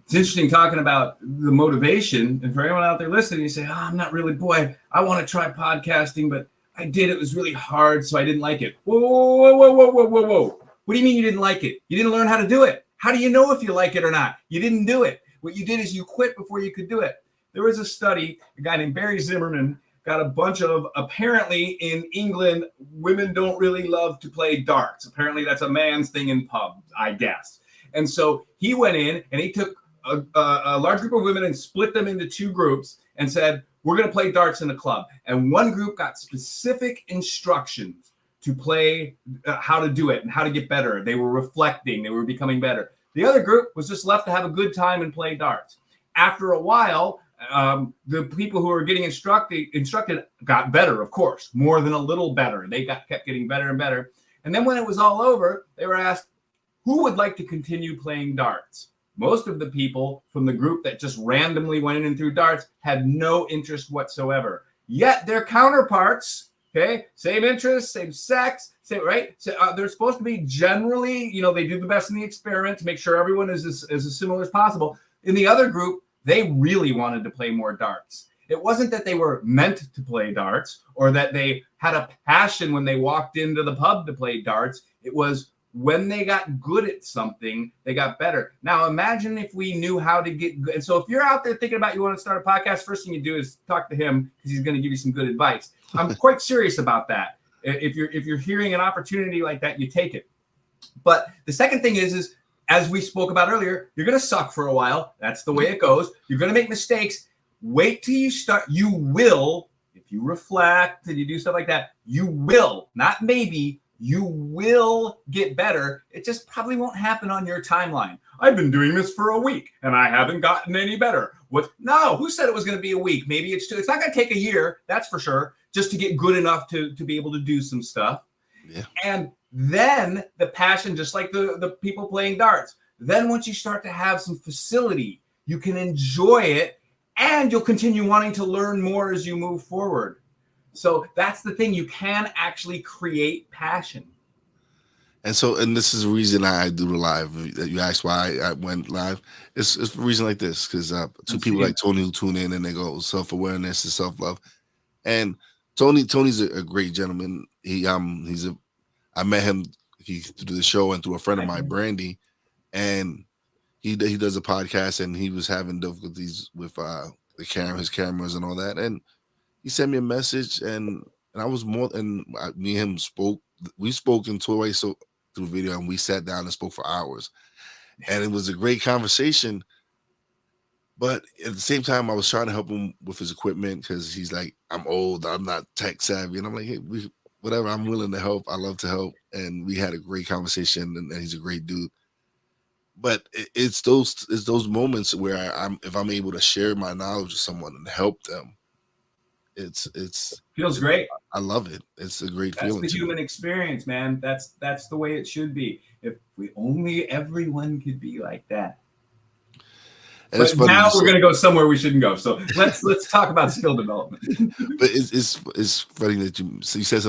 It's interesting talking about the motivation, and for anyone out there listening, you say, I'm not really, boy, I want to try podcasting, but it was really hard, so I didn't like it. Whoa. What do you mean you didn't like it? You didn't learn how to do it. How do you know if you like it or not? You didn't do it. What you did is you quit before you could do it. There was a study, a guy named Barry Zimmerman got a bunch of, apparently in England, women don't really love to play darts. Apparently that's a man's thing in pubs, I guess. And so he went in and he took a large group of women and split them into two groups and said, we're going to play darts in the club. And one group got specific instructions to play how to do it and how to get better. They were reflecting. They were becoming better. The other group was just left to have a good time and play darts. After a while, the people who were getting instructed got better, of course, more than a little better. They kept getting better and better. And then when it was all over, they were asked, who would like to continue playing darts? Most of the people from the group that just randomly went in and threw darts had no interest whatsoever. Yet their counterparts, okay, same interest, same sex, right? So they're supposed to be generally, they do the best in the experiment to make sure everyone is as similar as possible. In the other group, they really wanted to play more darts. It wasn't that they were meant to play darts or that they had a passion when they walked into the pub to play darts. It was when they got good at something, they got better. Now, imagine if we knew how to get good. And so if you're out there thinking about you want to start a podcast, first thing you do is talk to him because he's going to give you some good advice. I'm quite serious about that. If you're hearing an opportunity like that, you take it. But the second thing is as we spoke about earlier, you're going to suck for a while. That's the way it goes. You're going to make mistakes. Wait till you start. You will, if you reflect and you do stuff like that, you will, not maybe, you will get better. It just probably won't happen on your timeline. I've been doing this for a week and I haven't gotten any better. No, who said it was going to be a week? Maybe it's two. It's not going to take a year, that's for sure, just to get good enough to be able to do some stuff. Yeah. And then the passion, just like the people playing darts, then once you start to have some facility, you can enjoy it and you'll continue wanting to learn more as you move forward. So that's the thing. You can actually create passion. And this is the reason I do the live. You asked why I went live. It's for a reason like this, because two people like Tony who tune in and they go self-awareness and self-love. And Tony's a great gentleman. I met him through the show and through a friend of mine, Brandy, and he does a podcast and he was having difficulties with his cameras and all that. And he sent me a message and I was me and him spoke. We spoke in two ways through video and we sat down and spoke for hours. And it was a great conversation. But at the same time, I was trying to help him with his equipment because he's like, I'm old, I'm not tech savvy. And I'm like, hey, whatever, I'm willing to help. I love to help. And we had a great conversation and he's a great dude. But it's those moments where if I'm able to share my knowledge with someone and help them, it's feels great. I love it. It's a great feeling. That's the human experience, man. That's the way it should be. If we only everyone could be like that. And but now we're going to go somewhere we shouldn't go. So let's talk about skill development. But it's funny that you said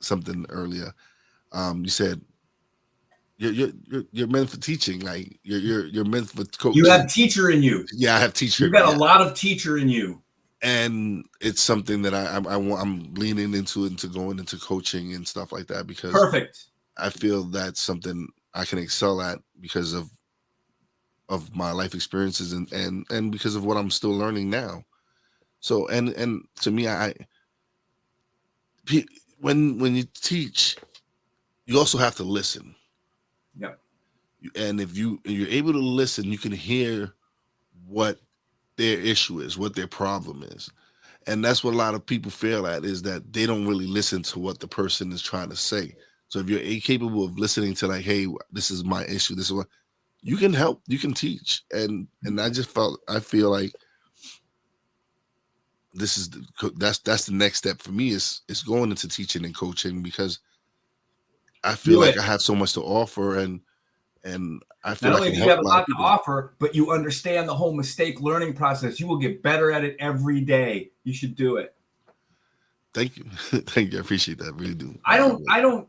something earlier. You said you're meant for teaching. Like you're meant for coaching. You have teacher in you. Yeah, I have teacher. You've got a lot of teacher in you. And it's something that I'm leaning into going into coaching and stuff like that because perfect. I feel that's something I can excel at because of my life experiences and because of what I'm still learning now. So and to me, when you teach, you also have to listen. Yep. And if you're able to listen, you can hear what their issue is, what their problem is. And that's what a lot of people fail at, is that they don't really listen to what the person is trying to say. So if you're capable of listening to, like, hey, this is my issue, this is what you can help, you can teach. And I feel like this is that's the next step for me, is going into teaching and coaching, because I feel Do like it. I have so much to offer, and I feel Not I only can do you help have a a lot of lot to people. offer, but you understand the whole mistake learning process. You will get better at it every day. You should do it. Thank you. Thank you. I appreciate that. I really do. I don't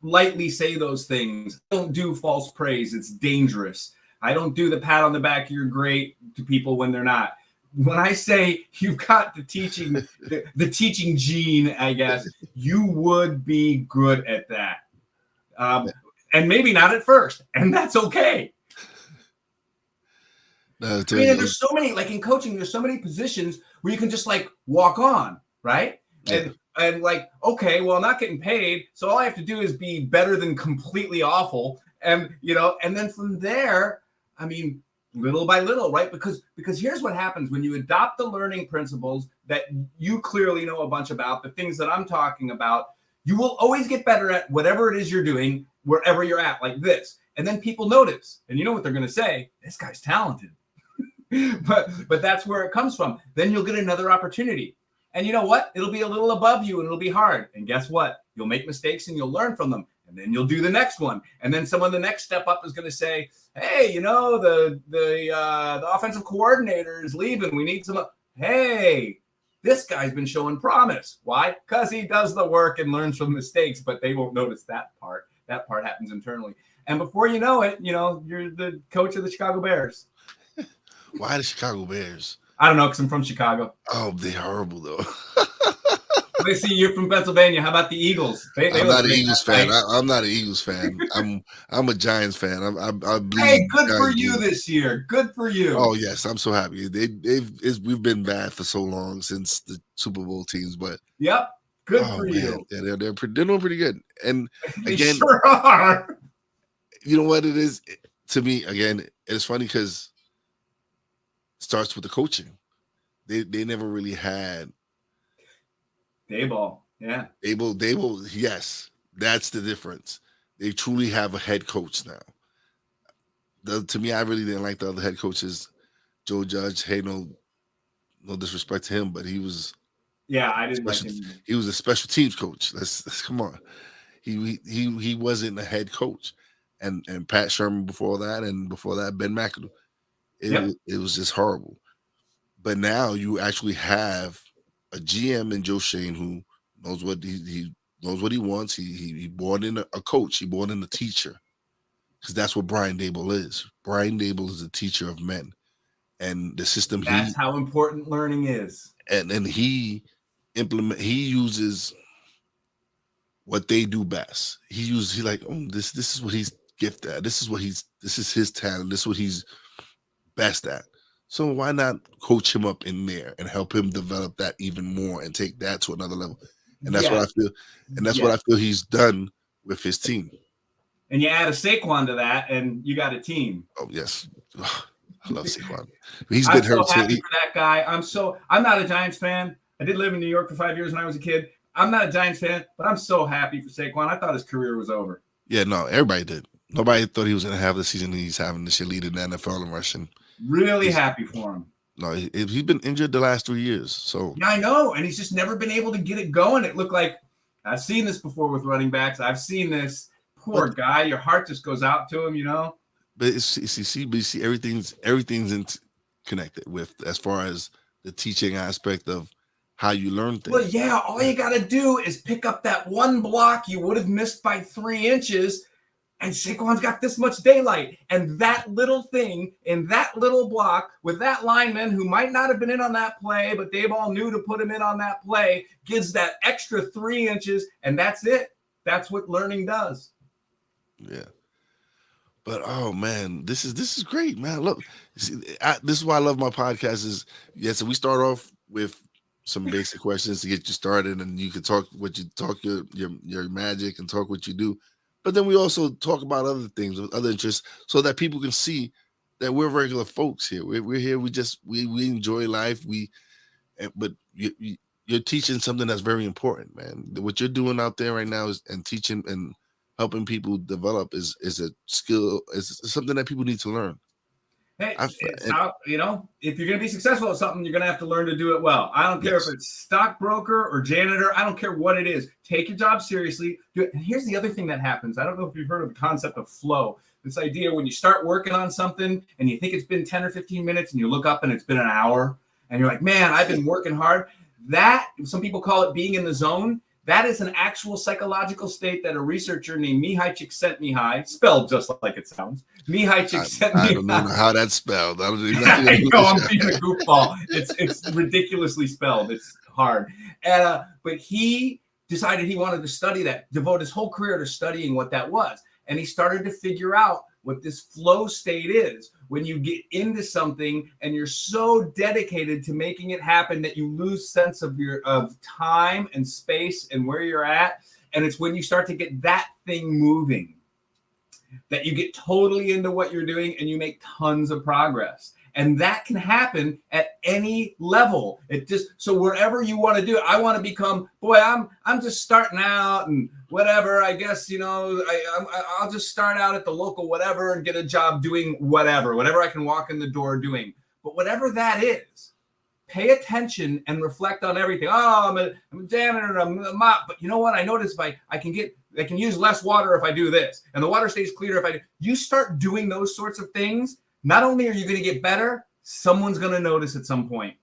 lightly say those things. I don't do false praise. It's dangerous. I don't do the pat on the back, you're great, to people when they're not. When I say you've got the teaching gene, I guess, you would be good at that. And maybe not at first, and that's okay. No, I mean, and there's so many, like in coaching, there's so many positions where you can just like walk on, right? yeah. And like, okay, well, I'm not getting paid, so all I have to do is be better than completely awful, and and then from there, I mean, little by little, right? Because here's what happens when you adopt the learning principles that you clearly know a bunch about, the things that I'm talking about. You will always get better at whatever it is you're doing, wherever you're at, like this. And then people notice, and you know what they're going to say? This guy's talented. but that's where it comes from. Then you'll get another opportunity. And you know what? It'll be a little above you and it'll be hard. And guess what? You'll make mistakes and you'll learn from them. And then you'll do the next one. And then someone the next step up is going to say, hey, the offensive coordinator is leaving. We need some. Hey, this guy's been showing promise. Why? Because he does the work and learns from mistakes, but they won't notice that part. That part happens internally. And before you know it, you're the coach of the Chicago Bears. Why the Chicago Bears? I don't know, because I'm from Chicago. Oh, they're horrible though. They see you're from Pennsylvania. How about the Eagles? They I'm not an great Eagles fan. I'm not an Eagles fan. I'm a Giants fan. I believe. Hey, good for you this year. Good for you. Oh yes, I'm so happy. We've been bad for so long since the Super Bowl teams, but yep, good for you. Yeah, they're doing pretty good. And They again, sure are. You know what it is to me? Again, it's funny because it starts with the coaching. They never really had Dayball. Yeah. Dayball, yes, that's the difference. They truly have a head coach now. To me, I really didn't like the other head coaches. Joe Judge, hey, no disrespect to him, but he was I didn't like him. He was a special teams coach. Let's come on. He wasn't a head coach. And Pat Sherman before that, and before that Ben McAdoo. It was just horrible. But now you actually have a GM in Joe Shane who knows what he knows what he wants. He brought in a coach. He brought in a teacher, because that's what Brian Daboll is. Brian Daboll is a teacher of men, and the system. That's how important learning is. And he uses what they do best. He's like, this is what he's gifted at. This is his talent. This is what he's best at. So why not coach him up in there and help him develop that even more and take that to another level? And that's what I feel. And that's what I feel he's done with his team. And you add a Saquon to that, and you got a team. Oh yes, I love Saquon. He's been hurt. I'm so happy for that guy. I'm not a Giants fan. I did live in New York for 5 years when I was a kid. I'm not a Giants fan, but I'm so happy for Saquon. I thought his career was over. Yeah, no, everybody did. Nobody thought he was going to have the season he's having this year, leading the NFL in rushing. Really happy for him. No, he's been injured the last 3 years. So yeah, I know, and he's just never been able to get it going. It looked like I've seen this before with running backs. I've seen this. Poor guy. Your heart just goes out to him, But you see, everything's connected with, as far as the teaching aspect of how you learn things. Well, yeah, all you got to do is pick up that one block you would have missed by 3 inches. And Saquon's got this much daylight. And that little thing in that little block with that lineman who might not have been in on that play, but Daboll knew to put him in on that play, gives that extra 3 inches. And that's it. That's what learning does. Yeah. But oh man, this is great, man. Look, see, this is why I love my podcast. So we start off with some basic questions to get you started, and you can talk your magic and talk what you do. But then we also talk about other things, other interests, so that people can see that we're regular folks here. We're here. We enjoy life. but you're teaching something that's very important, man. What you're doing out there right now is and teaching and helping people develop is a skill, is something that people need to learn. Hey, I it's and how, if you're going to be successful at something, you're going to have to learn to do it well. I don't care if yes, it's stockbroker or janitor. I don't care what it is. Take your job seriously. Do it. And here's the other thing that happens. I don't know if you've heard of the concept of flow. This idea when you start working on something and you think it's been 10 or 15 minutes and you look up and it's been an hour and you're like, man, I've been working hard. That, some people call it being in the zone. That is an actual psychological state that a researcher named Mihai Csikszentmihalyi, spelled just like it sounds. Mihai I don't know Csikszentmihalyi. how that's spelled. I don't know I nothing. know I'm being a goofball. It's ridiculously spelled. It's hard. And but he decided he wanted to study that, devote his whole career to studying what that was. And he started to figure out what this flow state is when you get into something and you're so dedicated to making it happen that you lose sense of time and space and where you're at. And it's when you start to get that thing moving that you get totally into what you're doing and you make tons of progress. And that can happen at any level. It just, so wherever you want to do it, I want to become, boy, I'm just starting out and whatever, I guess, I'll just start out at the local whatever and get a job doing whatever I can walk in the door doing. But whatever that is, pay attention and reflect on everything. Oh, I'm a janitor, I'm a mop. But you know what? I noticed if I can use less water if I do this, and the water stays cleaner if I do. You start doing those sorts of things, not only are you going to get better, someone's going to notice at some point.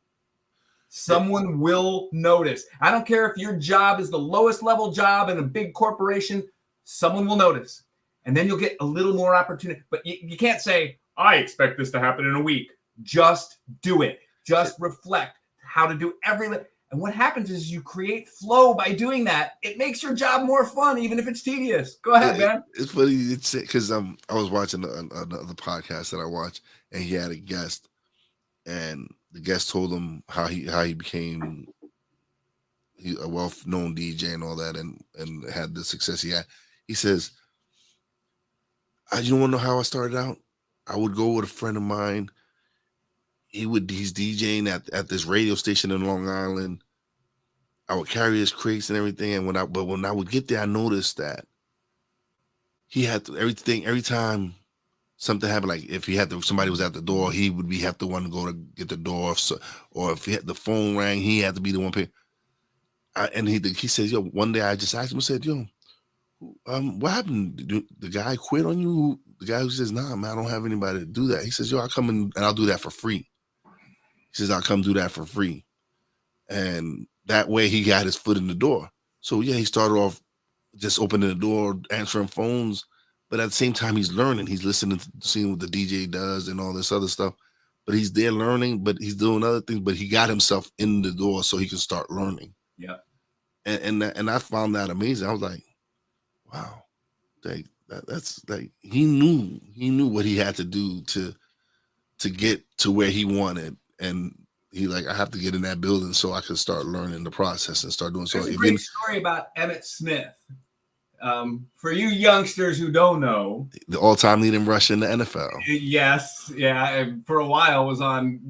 Someone will notice. I don't care if your job is the lowest level job in a big corporation, someone will notice. And then you'll get a little more opportunity. But you can't say, I expect this to happen in a week. Just do it. Just reflect how to do everything. And what happens is you create flow by doing that. It makes your job more fun, even if it's tedious. Go ahead, man. It's funny it's because I was watching another podcast that I watched, and he had a guest, and the guest told him how he became a well-known DJ and all that, and had the success he had. He says, "You don't want to know how I started out? I would go with a friend of mine. He's DJing at this radio station in Long Island. I would carry his crates and everything. And when I would get there, I noticed that he had to, every time something happened, like if somebody was at the door, he would have the one to go to get the door. So, or if the phone rang, he had to be the one pay. And he says, yo, one day I just asked him, I said, yo, what happened? The guy quit on you? The guy who says, nah, man, I don't have anybody to do that. He says, yo, I'll come and I'll do that for free. He says, I'll come do that for free. And that way he got his foot in the door. So yeah, he started off just opening the door, answering phones. But at the same time, he's learning. He's listening to seeing what the DJ does and all this other stuff. But he's there learning, but he's doing other things. But he got himself in the door so he can start learning. Yeah. And I found that amazing. I was like, wow, that's like he knew what he had to do to get to where he wanted. And he like, I have to get in that building so I can start learning the process and start doing so. There's a great story about Emmitt Smith. For you youngsters who don't know, the all-time leading rusher in the NFL. Yes, yeah. And for a while was on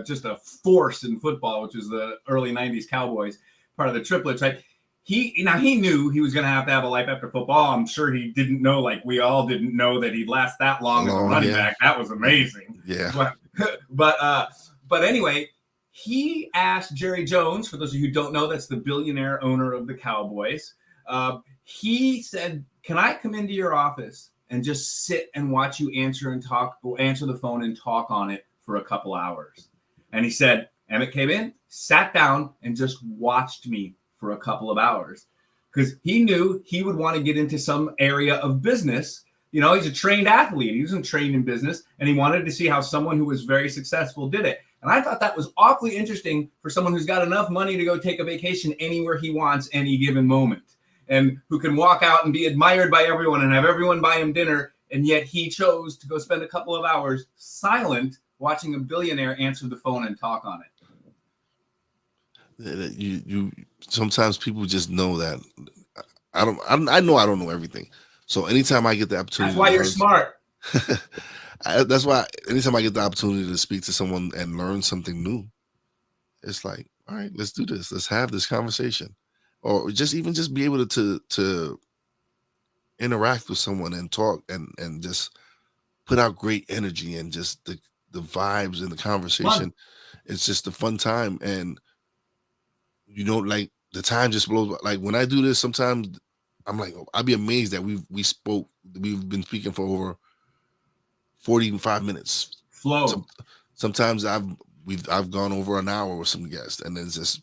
just a force in football, which was the early '90s Cowboys, part of the triplets, right? He knew he was going to have a life after football. I'm sure he didn't know, like we all didn't know, that he'd last that long as a running back. That was amazing. Yeah. But anyway, he asked Jerry Jones, for those of you who don't know, that's the billionaire owner of the Cowboys. He said, can I come into your office and just sit and watch you answer the phone and talk on it for a couple hours? And he said, Emmitt came in, sat down, and just watched me for a couple of hours because he knew he would want to get into some area of business. You know, he's a trained athlete. He wasn't trained in business, and he wanted to see how someone who was very successful did it. And I thought that was awfully interesting for someone who's got enough money to go take a vacation anywhere he wants any given moment, and who can walk out and be admired by everyone and have everyone buy him dinner. And yet he chose to go spend a couple of hours silent watching a billionaire answer the phone and talk on it. You sometimes people just know that I know I don't know everything. So anytime I get the opportunity, that's why you're smart. That's why anytime I get the opportunity to speak to someone and learn something new, it's like, all right, let's do this. Let's have this conversation, or just be able to interact with someone and talk and just put out great energy and just the vibes and the Fun. conversation. It's just a fun time, and like the time just blows by. Like when I do this, sometimes I'm like, I'll be amazed that we've been speaking for over 45 minutes. Some Flow. sometimes I've gone over an hour with some guests, and it's just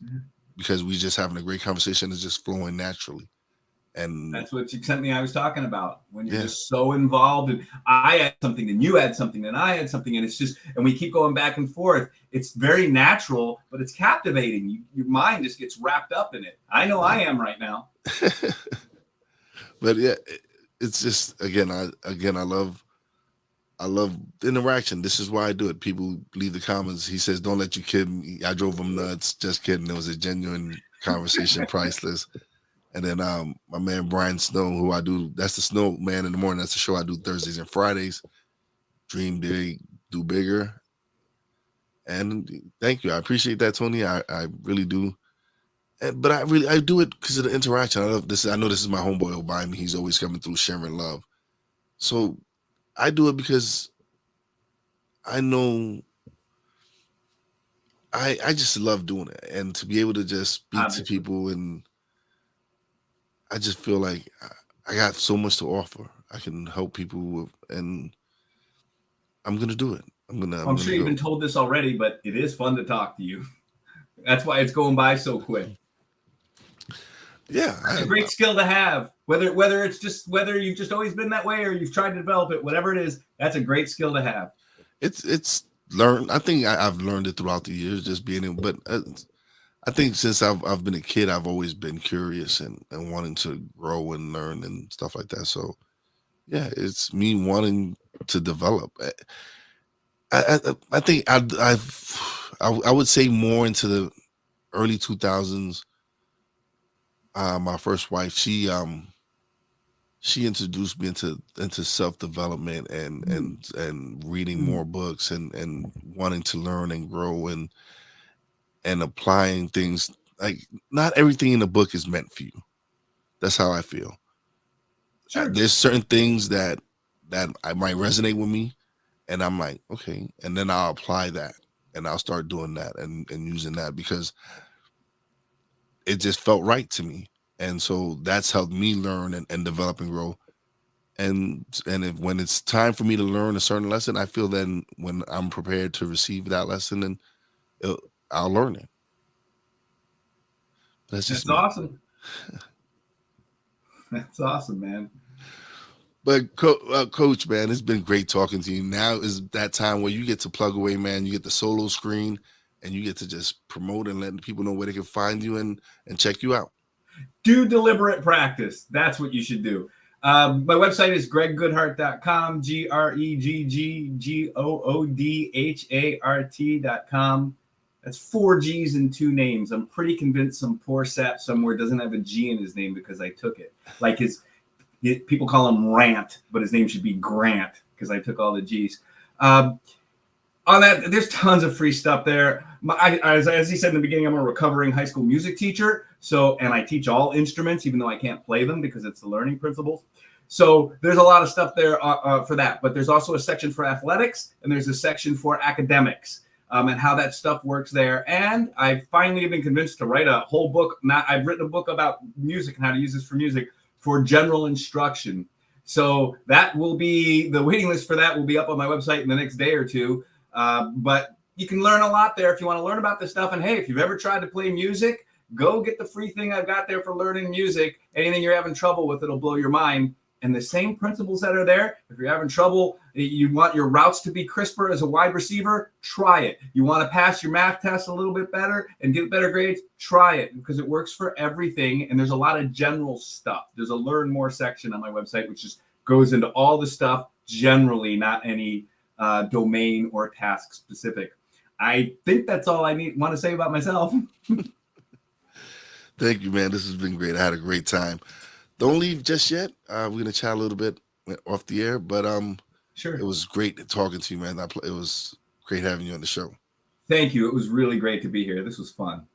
because we just having a great conversation. It's just flowing naturally, and That's what you sent me. I was talking about when you're yeah, just so involved, and I add something, and you add something, and I add something, and it's just, and we keep going back and forth. It's very natural, but it's captivating. Your mind just gets wrapped up in it. I know I am right now. but yeah, it's just I love the interaction. This is why I do it. People leave the comments. He says, "Don't let you kid me. I drove him nuts." Just kidding. It was a genuine conversation, priceless. And then my man Brian Snow, who I do, that's the Snow Man in the Morning. That's the show I do Thursdays and Fridays. Dream big, do bigger. And thank you. I appreciate that, Tony. I really do. But I do it because of the interaction. I love this. I know this is my homeboy behind me. He's always coming through sharing love. So I do it because I know I just love doing it, and to be able to just speak to Obviously. people, and I just feel like I got so much to offer. I can help people with, and I'm gonna do it. I'm I'm gonna sure you've been go. told this already, but it is fun to talk to you. That's why it's going by so quick. Yeah, It's a great skill to have. Whether it's just whether you've just always been that way or you've tried to develop it, whatever it is, that's a great skill to have. it's learned. I think I've learned it throughout the years, just being in. But I think since I've been a kid, I've always been curious and wanting to grow and learn and stuff like that. So yeah, it's me wanting to develop. I think I would say more into the early 2000s. My first wife, she introduced me into self development Mm. and reading Mm. more books and wanting to learn and grow and applying things. Like not everything in the book is meant for you. That's how I feel. Sure. There's certain things that I might resonate with me, and I'm like, okay, and then I'll apply that, and I'll start doing that and using that because it just felt right to me, and so that's helped me learn and develop and grow. And if when it's time for me to learn a certain lesson, I feel then when I'm prepared to receive that lesson, then it'll, I'll learn it. That's just That's me. awesome. That's awesome, man. But coach, man, it's been great talking to you. Now is that time where you get to plug away, man. You get the solo screen, and you get to just promote and let people know where they can find you and check you out. Do deliberate practice. That's what you should do. My website is gregggoodhart.com, GREGGGOODHART.com. That's 4 G's and 2 names. I'm pretty convinced some poor sap somewhere doesn't have a G in his name because I took it. Like people call him Rant, but his name should be Grant because I took all the G's. On that, there's tons of free stuff there. As he said in the beginning, I'm a recovering high school music teacher. So, and I teach all instruments, even though I can't play them because it's the learning principles. So there's a lot of stuff there for that. But there's also a section for athletics, and there's a section for academics and how that stuff works there. And I finally have been convinced to write a whole book. I've written a book about music and how to use this for music for general instruction. So that will be, the waiting list for that will be up on my website in the next day or two. But you can learn a lot there if you want to learn about this stuff. And hey, if you've ever tried to play music, go get the free thing I've got there for learning music. Anything you're having trouble with, it'll blow your mind. And the same principles that are there, if you're having trouble, you want your routes to be crisper as a wide receiver, try it. You want to pass your math test a little bit better and get better grades, try it because it works for everything. And there's a lot of general stuff. There's a learn more section on my website, which just goes into all the stuff generally, not any domain or task specific. I think that's all I want to say about myself. Thank you, man. This has been great. I had a great time. Don't leave just yet. We're gonna chat a little bit off the air, but it Sure. was great talking to you, man. It was great having you on the show. Thank you. It was really great to be here. This was fun.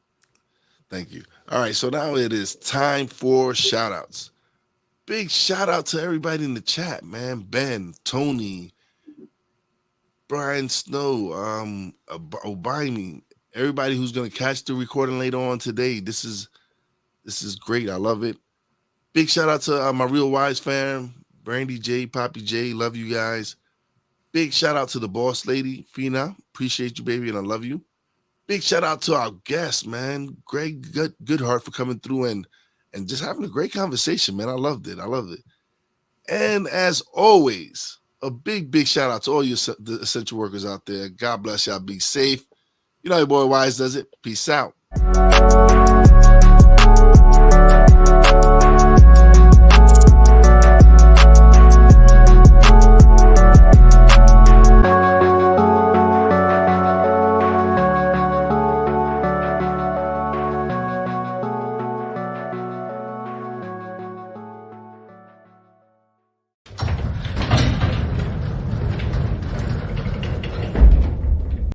Thank you. All right, so now it is time for shout outs. Big shout out to everybody in the chat, man. Ben, Tony, Brian Snow, Obimi, everybody who's gonna catch the recording later on today. This is great. I love it. Big shout out to my Real Wise fam, Brandy J, Poppy J. Love you guys. Big shout out to the boss lady, Fina. Appreciate you, baby, and I love you. Big shout out to our guest, man, Gregg Goodhart, for coming through and just having a great conversation, man. I loved it. And as always, a big shout out to all the essential workers out there. God bless y'all. Be safe. You know how your boy Wise does it. Peace out.